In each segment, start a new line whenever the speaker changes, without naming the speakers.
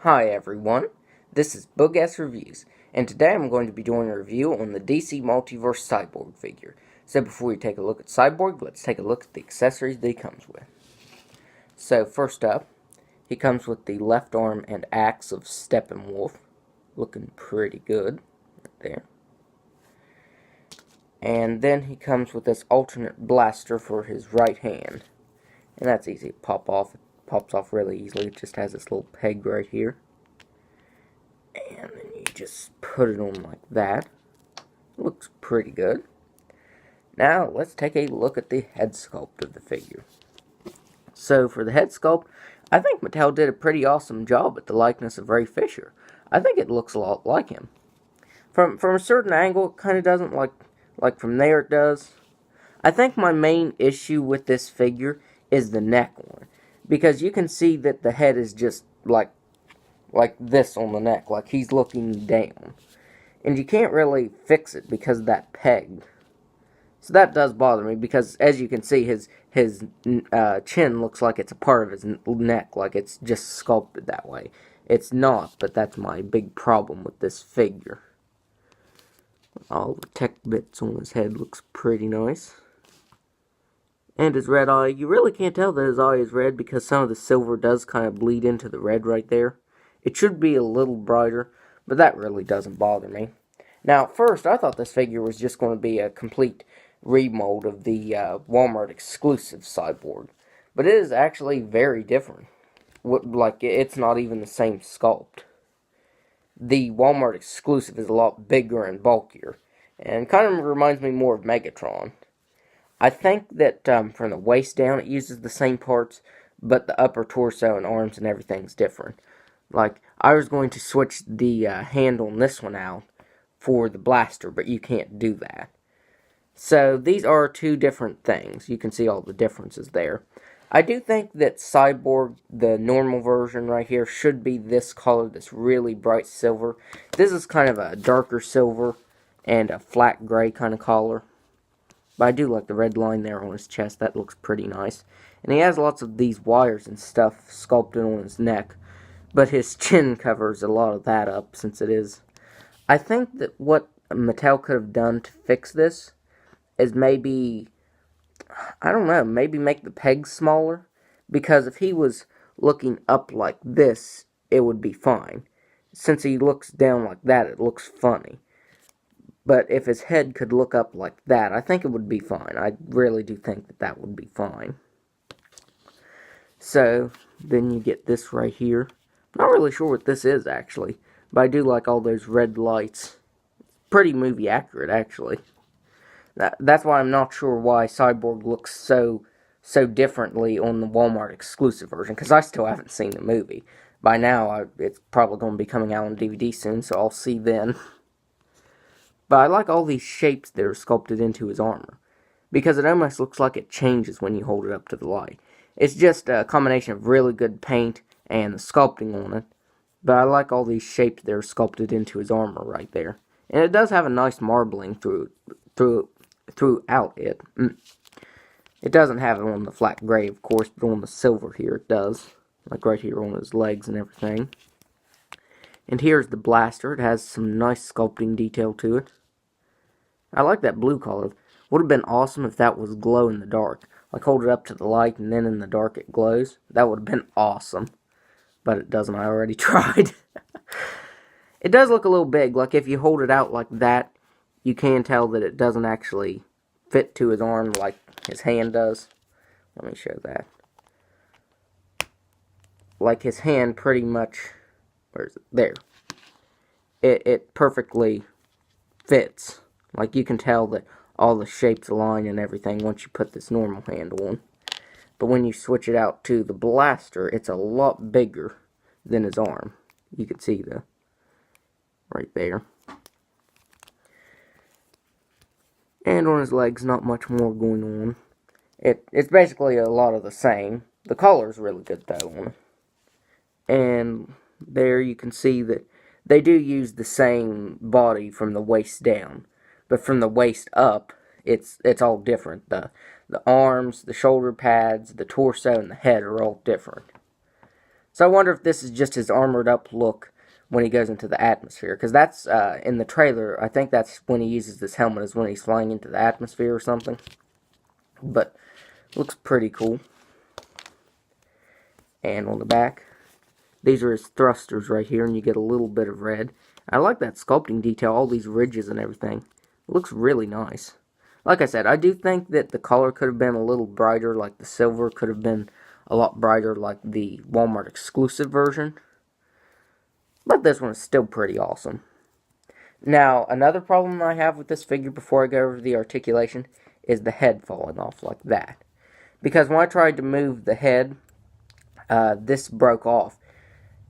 Hi everyone, this is Bug-Ass Reviews, and today I'm going to be doing a review on the DC Multiverse Cyborg figure. So before we take a look at Cyborg, let's take a look at the accessories that he comes with. So first up, he comes with the left arm and axe of Steppenwolf, looking pretty good, right there. And then he comes with this alternate blaster for his right hand, and that's easy to pop off. It pops off really easily, it just has this little peg right here. And then you just put it on like that. Looks pretty good. Now, let's take a look at the head sculpt of the figure. So, for the head sculpt, I think Mattel did a pretty awesome job at the likeness of Ray Fisher. I think it looks a lot like him. From a certain angle, it kind of doesn't, like from there it does. I think my main issue with this figure is the neck one. Because you can see that the head is just like this on the neck, like he's looking down. And you can't really fix it because of that peg. So that does bother me because, as you can see, his chin looks like it's a part of his neck, like it's just sculpted that way. It's not, but that's my big problem with this figure. All the tech bits on his head looks pretty nice. And his red eye, you really can't tell that his eye is red because some of the silver does kind of bleed into the red right there. It should be a little brighter, but that really doesn't bother me. Now, at first, I thought this figure was just going to be a complete remold of the Walmart exclusive Cyborg. But it is actually very different. It's not even the same sculpt. The Walmart exclusive is a lot bigger and bulkier, and kind of reminds me more of Megatron. I think that from the waist down, it uses the same parts, but the upper torso and arms and everything's different. Like, I was going to switch the hand on this one out for the blaster, but you can't do that. So, these are two different things. You can see all the differences there. I do think that Cyborg, the normal version right here, should be this color, this really bright silver. This is kind of a darker silver and a flat gray kind of color. But I do like the red line there on his chest. That looks pretty nice. And he has lots of these wires and stuff sculpted on his neck. But his chin covers a lot of that up, since it is. I think that what Mattel could have done to fix this is maybe, I don't know, maybe make the pegs smaller. Because if he was looking up like this, it would be fine. Since he looks down like that, it looks funny. But if his head could look up like that, I think it would be fine. I really do think that that would be fine. So, then you get this right here. Not really sure what this is, actually. But I do like all those red lights. Pretty movie accurate, actually. That's why I'm not sure why Cyborg looks so differently on the Walmart exclusive version. Because I still haven't seen the movie. By now, it's probably going to be coming out on DVD soon, so I'll see then. But I like all these shapes that are sculpted into his armor. Because it almost looks like it changes when you hold it up to the light. It's just a combination of really good paint and the sculpting on it. But I like all these shapes that are sculpted into his armor right there. And it does have a nice marbling throughout it. It doesn't have it on the flat gray, of course, but on the silver here it does. Like right here on his legs and everything. And here's the blaster. It has some nice sculpting detail to it. I like that blue color. Would have been awesome if that was glow in the dark. Like hold it up to the light and then in the dark it glows. That would have been awesome. But it doesn't. I already tried. It does look a little big. Like if you hold it out like that, you can tell that it doesn't actually fit to his arm like his hand does. Let me show that. Like his hand pretty much, where is it? There. It perfectly fits. Like you can tell that all the shapes align and everything once you put this normal hand on. But when you switch it out to the blaster, it's a lot bigger than his arm. You can see the right there. And on his legs, not much more going on. It's basically a lot of the same. The color's really good though on it. And there you can see that they do use the same body from the waist down. But from the waist up, it's all different. The arms, the shoulder pads, the torso, and the head are all different. So I wonder if this is just his armored up look when he goes into the atmosphere. Because that's, in the trailer, I think that's when he uses this helmet, is when he's flying into the atmosphere or something. But, looks pretty cool. And on the back, these are his thrusters right here, and you get a little bit of red. I like that sculpting detail, all these ridges and everything. It looks really nice. Like I said, I do think that the color could have been a little brighter, like the silver could have been a lot brighter like the Walmart exclusive version. But this one is still pretty awesome. Now, another problem I have with this figure before I go over the articulation is the head falling off like that. Because when I tried to move the head, this broke off.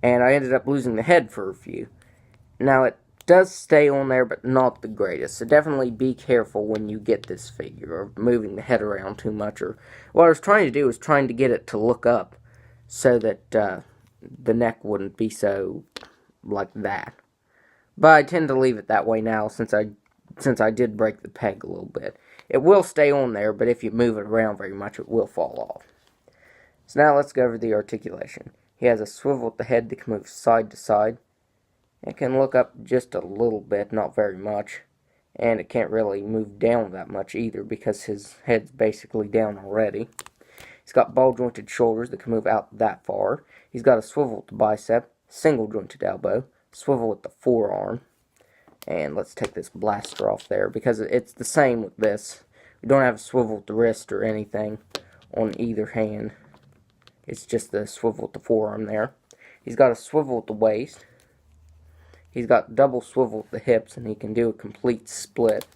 And I ended up losing the head for a few. Now, it does stay on there, but not the greatest. So definitely be careful when you get this figure, or moving the head around too much. Or what I was trying to do was trying to get it to look up, so that the neck wouldn't be so like that. But I tend to leave it that way now, since I did break the peg a little bit. It will stay on there, but if you move it around very much, it will fall off. So now let's go over the articulation. He has a swivel at the head that can move side to side. It can look up just a little bit, not very much. And it can't really move down that much either, because his head's basically down already. He's got ball-jointed shoulders that can move out that far. He's got a swivel at the bicep, single-jointed elbow, swivel at the forearm. And let's take this blaster off there, because it's the same with this. We don't have a swivel at the wrist or anything on either hand. It's just the swivel at the forearm there. He's got a swivel at the waist. He's got double swivel at the hips, and he can do a complete split.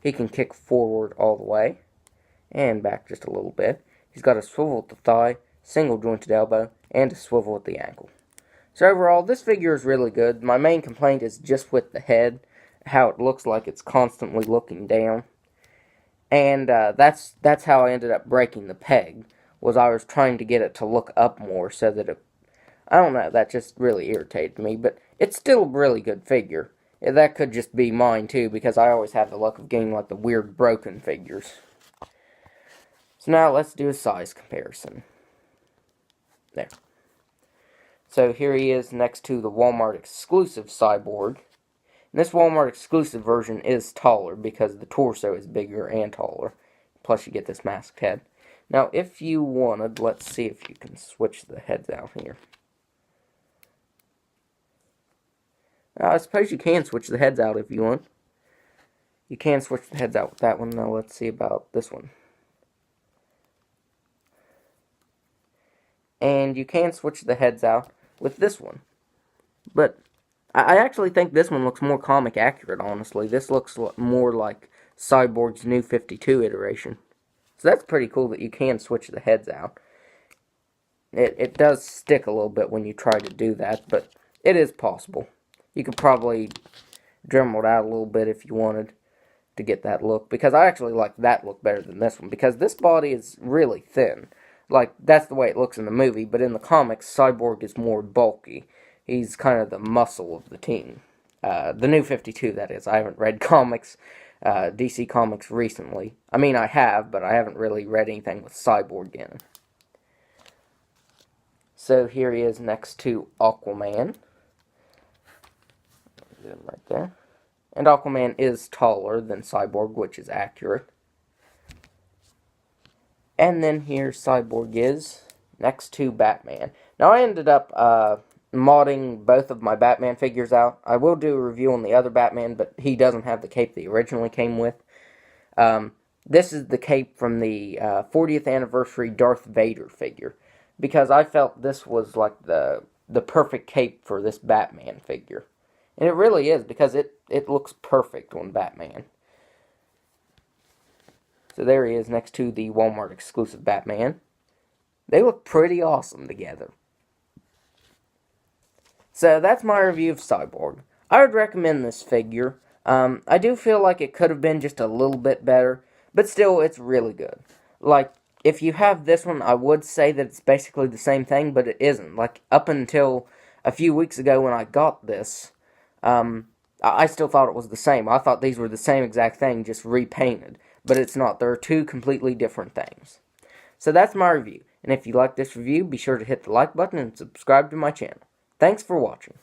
He can kick forward all the way, and back just a little bit. He's got a swivel at the thigh, single jointed elbow, and a swivel at the ankle. So overall, this figure is really good. My main complaint is just with the head, how it looks like it's constantly looking down. And that's how I ended up breaking the peg, was I was trying to get it to look up more so that it, I don't know, that just really irritated me, but it's still a really good figure. That could just be mine too, because I always have the luck of getting like the weird broken figures. So now let's do a size comparison. There. So here he is next to the Walmart exclusive Cyborg. And this Walmart exclusive version is taller because the torso is bigger and taller. Plus you get this masked head. Now if you wanted, let's see if you can switch the heads out here. Now, I suppose you can switch the heads out if you want. You can switch the heads out with that one. Now let's see about this one. And you can switch the heads out with this one. But I actually think this one looks more comic accurate, honestly. This looks more like Cyborg's new 52 iteration. So that's pretty cool that you can switch the heads out. It does stick a little bit when you try to do that, but it is possible. You could probably dremel it out a little bit if you wanted to get that look. Because I actually like that look better than this one. Because this body is really thin. Like, that's the way it looks in the movie. But in the comics, Cyborg is more bulky. He's kind of the muscle of the team. The new 52, that is. I haven't read comics, DC Comics recently. I mean, I have, but I haven't really read anything with Cyborg in it. So here he is next to Aquaman. Right there. And Aquaman is taller than Cyborg, which is accurate. And then here Cyborg is next to Batman. Now I ended up modding both of my Batman figures out. I will do a review on the other Batman, but he doesn't have the cape that he originally came with. This is the cape from the 40th anniversary Darth Vader figure. Because I felt this was like the perfect cape for this Batman figure. And it really is, because it looks perfect on Batman. So there he is next to the Walmart exclusive Batman. They look pretty awesome together. So that's my review of Cyborg. I would recommend this figure. I do feel like it could have been just a little bit better, but still, it's really good. Like, if you have this one, I would say that it's basically the same thing, but it isn't. Like, up until a few weeks ago when I got this, I still thought it was the same. I thought these were the same exact thing, just repainted. But it's not. They're two completely different things. So that's my review. And if you like this review, be sure to hit the like button and subscribe to my channel. Thanks for watching.